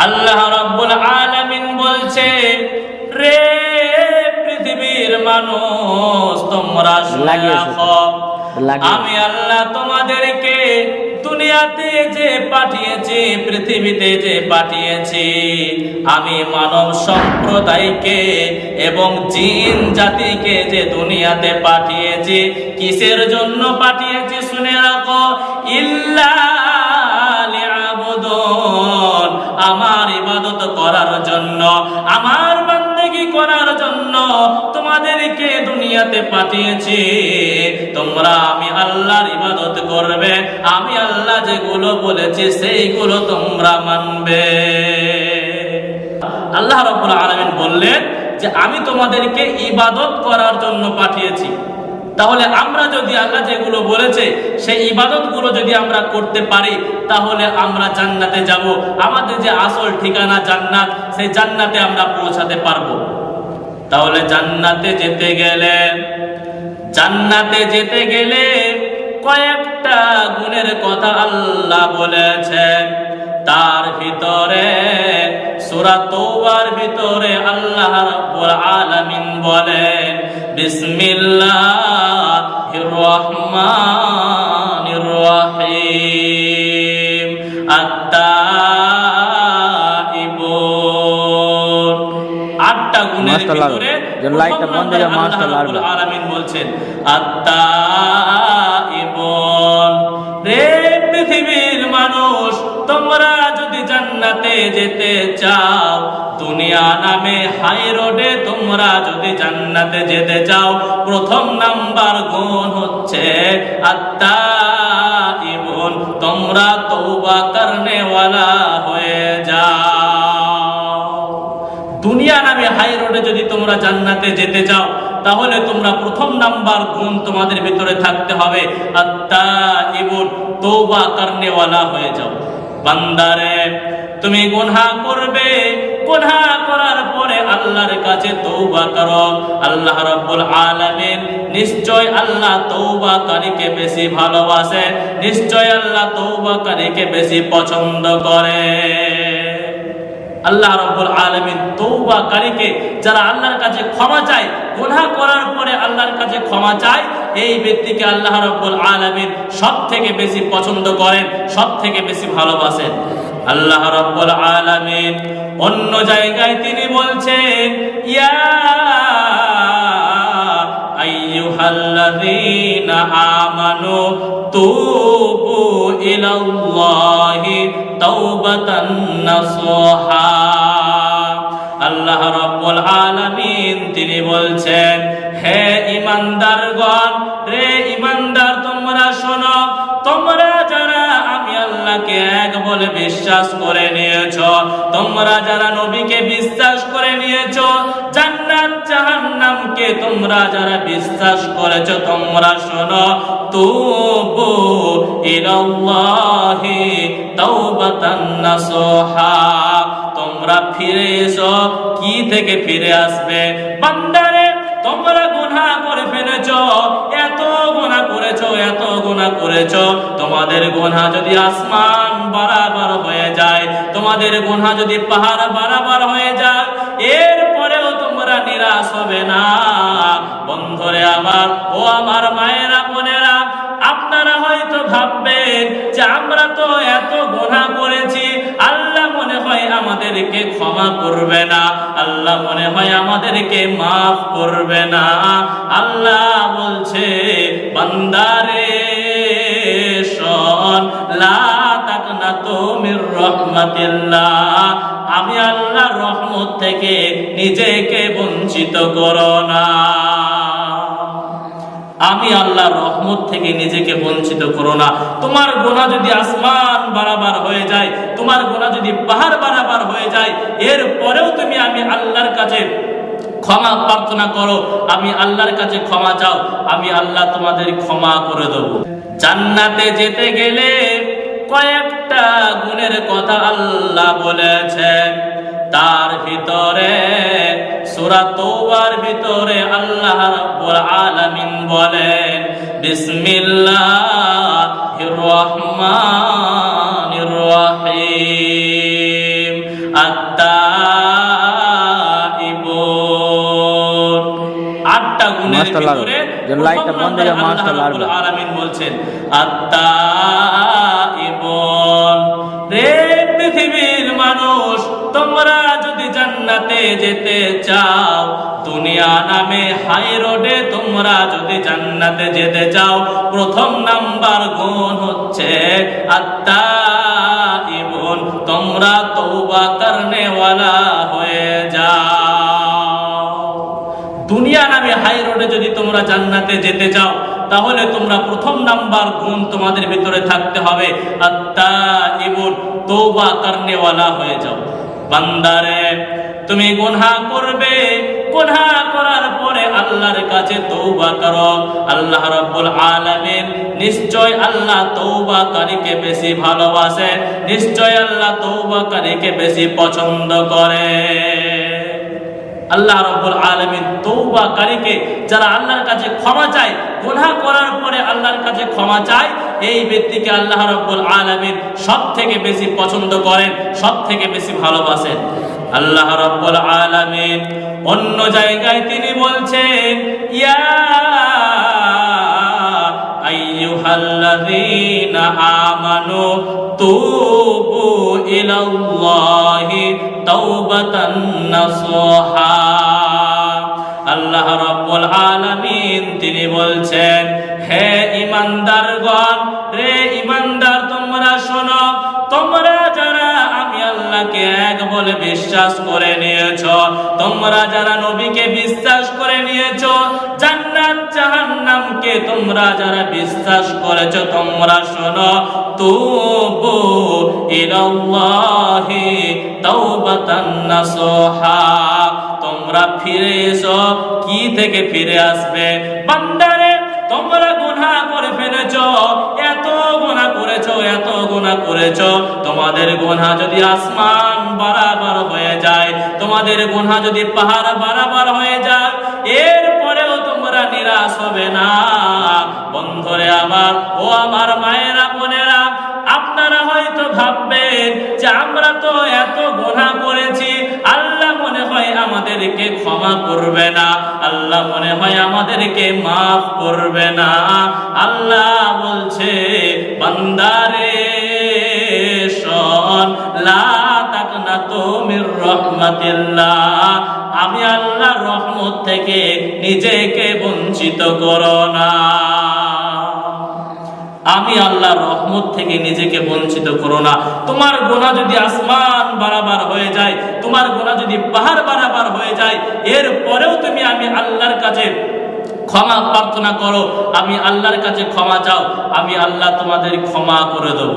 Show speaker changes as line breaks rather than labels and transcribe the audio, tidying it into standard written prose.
আল্লাহ রাব্বুল আলামিন বলছে, রে পৃথিবীর মানুষ তোমরা শুনে রাখো, আমি আল্লাহ তোমাদেরকে দুনিয়াতে যে পাঠিয়েছি, পৃথিবীতে যে পাঠিয়েছি, আমি মানব সম্প্রদায়কে এবং জিন জাতিকে যে দুনিয়াতে পাঠিয়েছি, কিসের জন্য পাঠিয়েছি শুনে রাখো, ইল্লা লিয়াবুদুন, আমার ইবাদত করার জন্য, আমার বান্দেগি করার জন্য তোমাদেরকে দুনিয়াতে পাঠিয়েছি। তোমরা আমি আল্লাহর ইবাদত করবে, আমি আল্লাহ যেগুলো বলেছি সেইগুলো তোমরা মানবে। আল্লাহ রাব্বুল আলামিন বললেন যে আমি তোমাদেরকে ইবাদত করার জন্য পাঠিয়েছি। তাহলে আমরা যদি আল্লাহ যেগুলো বলেছে সেই ইবাদতগুলো যদি আমরা করতে পারি, তাহলে আমরা জান্নাতে যাব। আমাদের যে আসল ঠিকানা জান্নাত, সেই জান্নাতে আমরা পৌঁছাতে পারবো। তাহলে জান্নাতে যেতে গেলে কয়েকটা গুণের কথা আল্লাহ বলেছেন। তার ভিতরে সূরা তাওবার ভিতরে আল্লাহ রাব্বুল আলামিন বলেন, বিসমিল্লাহির রহমানির রহিম, আত-তাইবুন। 8টা গুণের ভিতরে আল্লাহ রাব্বুল আলামিন বলছেন আত-তাইবুন। রে পৃথিবীর মানুষ, তোমরা যদি জান্নাতে যেতে চাও, দুনিয়া নামে হাই রোডে তোমরা যদি জান্নাতে যেতে চাও, প্রথম নাম্বার গুণ হচ্ছে আত-তাইবুন, তোমরা তওবা করনেওয়ালা হয়ে যাও। দুনিয়া নামে হাই রোডে যদি তোমরা জান্নাতে যেতে চাও, তাহলে তোমরা প্রথম নাম্বার গুণ তোমাদের ভিতরে থাকতে হবে আত-তাইবুন, তওবা করনেওয়ালা হয়ে যাও। বান্দারে, তুমি গুনাহ করবে, গুনাহ করার পরে আল্লাহর কাছে তওবা করো। আল্লাহ রাব্বুল আলামিন নিশ্চয় আল্লাহ তওবাকারীকে বেশি ভালোবাসে, নিশ্চয় আল্লাহ তওবাকারীকে বেশি পছন্দ করে। আল্লাহ রাব্বুল আলামিন তওবাকারীকে, যারা আল্লাহর কাছে ক্ষমা চায়, গুনাহ করার পরে আল্লাহর কাছে ক্ষমা চায়, এই ব্যক্তিকে আল্লাহ রাব্বুল আলামিন সবথেকে বেশি পছন্দ করেন, সবথেকে বেশি ভালোবাসেন। আল্লাহ রাব্বুল আলামিন অন্য জায়গায় তিনি বলছেন, ইয়া আইয়ুহাল্লাযীনা আমানু তুবু ইলাল্লাহি তাওবাতান নাসুহা। আল্লাহ রাব্বুল আলামিন তিনি বলছেন, হে ঈমানদারগণ, রে ঈমানদার তোমরা শোনো, তোমরা যারা আমি আল্লাহকে এক বলে বিশ্বাস করে নিয়েছো, তোমরা যারা নবীকে বিশ্বাস করে নিয়েছো, জান্নাত জাহান্নামকে তোমরা যারা বিশ্বাস করেছো, তোমরা শোনো, তুবু ইলাল্লাহি তাওবাতান নাসুহা, তোমরা ফিরে এসো। কি থেকে ফিরে আসবে? বান্দারে, তোমরা গুনাহ করে ফেলেছো, এত গুনাহ করেছো, তোমাদের গুনাহ যদি আসমান বরাবর হয়ে যায়, তোমাদের গুনাহ যদি পাহাড় বরাবর হয়ে যায়, এরপরেও তোমরা নিরাশ হবে না। বন্ধুরে আমার, ও আমার মায়েরা, বোনেরা, আপনারা হয়তো ভাববেন যে আমরা তো এত গুনাহ করেছি, আল্লাহ মনে হয় আমাদেরকে ক্ষমা করবে না, আল্লাহ মনে হয় আমাদেরকে মাফ করবে না। আল্লাহ বলছে, বান্দারে শোন, লা তাকনাতু মির রাহমাতিল্লাহ, আমি আল্লাহর রহমত থেকে নিজেকে বঞ্চিত করো না। আমি আল্লাহর রহমত থেকে নিজেকে বঞ্চিত করো না। তোমার গুনাহ যদি আসমান বরাবর হয়ে যায়, তোমার গুনাহ যদি পাহাড় বরাবর হয়ে যায়, এরপরেও তুমি আমি আল্লাহর কাছে ক্ষমা প্রার্থনা করো, আমি আল্লাহর কাছে ক্ষমা চাও, আমি আল্লাহ তোমাদের ক্ষমা করে দেব। জান্নাতে যেতে গেলে কয়েকটা গুণের কথা আল্লাহ বলেছেন। তার ভিতরে সূরা তাওবার ভিতরে আল্লাহ রাব্বুল আলামিন বলেন, বিসমিল্লাহির রহমানির রহিম, আত-তাইবুন। 8টা গুণের ভিতরে লাইটটা বন্ধ করে আল্লাহ রাব্বুল আলামিন বলছেন আত-তাইবুন। রে পৃথিবীর মানুষ, তোমরা যদি জান্নাতে যেতে চাও, দুনিয়া নামে হাই রোডে তোমরা যদি জান্নাতে যেতে চাও, প্রথম নাম্বার গুণ হচ্ছে আত-তাইবুন, তোমরা তওবা করনে ওয়ালা হয়ে যাও। দুনিয়া নামে হাই রোডে যদি তোমরা জান্নাতে যেতে চাও, তাহলে তোমরা প্রথম নাম্বার গুণ তোমাদের ভিতরে থাকতে হবে আত-তাইবুন, তওবা করনে ওয়ালা হয়ে যাও। বান্দারে, তুমি গুনাহ করবে, গুনাহ করার পরে আল্লাহর কাছে তওবা করো, আল্লাহ রাব্বুল আলামিন নিশ্চয় আল্লাহ তওবাকারীকে বেশি ভালোবাসে, নিশ্চয় আল্লাহ তওবাকারীকে বেশি পছন্দ করে। আল্লাহ রাব্বুল আলামিন তওবাকারীকে, যারা আল্লাহর কাছে ক্ষমা চায়, গুনাহ করার পরে আল্লাহর কাছে ক্ষমা চায়, এই ব্যক্তিকে আল্লাহ রাব্বুল আলামিন সবথেকে বেশি পছন্দ করেন, সবথেকে বেশি ভালোবাসেন। আল্লাহ রাব্বুল আলামিন অন্য জায়গায় তিনি বলছেন ইয়া আইয়ুহাল্লাযীনা আমানু তুবু ইলাল্লাহি তাওবাতান নাসুহা। আল্লাহ রাব্বুল আলামিন তিনি বলছেন, হে ঈমানদারগণ, রে ঈমানদার তোমরা শোনো, তোমরা যারা আমি আল্লাহকে এক বলে বিশ্বাস করে নিয়েছো, তোমরা যারা নবীকে বিশ্বাস করে নিয়েছো, জান্নাত জাহান্নামকে তোমরা যারা বিশ্বাস করেছো, তোমরা শোনো, তুবু ইলাল্লাহি তাওবাতান নাসুহা, তোমরা ফিরে এসো। কি থেকে ফিরে আসবে? বান্দারে, তোমরা গুনাহ করে ফেলেছো, এত গুনাহ করেছো, এত গুনাহ করেছো, তোমাদের গুনাহ যদি আসমান বরাবর হয়ে যায়, তোমাদের গুনাহ যদি পাহাড় বরাবর হয়ে যায়, এরপরেও তোমরা নিরাশ হবে না। বন্ধুরে আমার, ও আমার মায়েরা, বোনেরা, আপনারা হয়তো ভাববেন যে আমরা তো এত গুনাহ করেছি, আল্লাহ মনে হয় আমাদেরকে ক্ষমা করবে না, আল্লাহ মনে হয় আমাদেরকে মাফ করবে না। আল্লাহ বলছে, বান্দারে শোন, লা তাকনাতু মির রাহমাতিল্লাহ, আমি আল্লাহর রহমত থেকে নিজেকে বঞ্চিত করো না। আমি আল্লাহর রহমত থেকে নিজেকে বঞ্চিত করো না। তোমার গুনাহ যদি আসমান বরাবর হয়ে যায়, তোমার গুনাহ যদি পাহাড় বরাবর হয়ে যায়, এরপরেও তুমি আমি আল্লাহর কাছে ক্ষমা প্রার্থনা করো, আমি আল্লাহর কাছে ক্ষমা চাও, আমি আল্লাহ তোমাদের ক্ষমা করে দেব।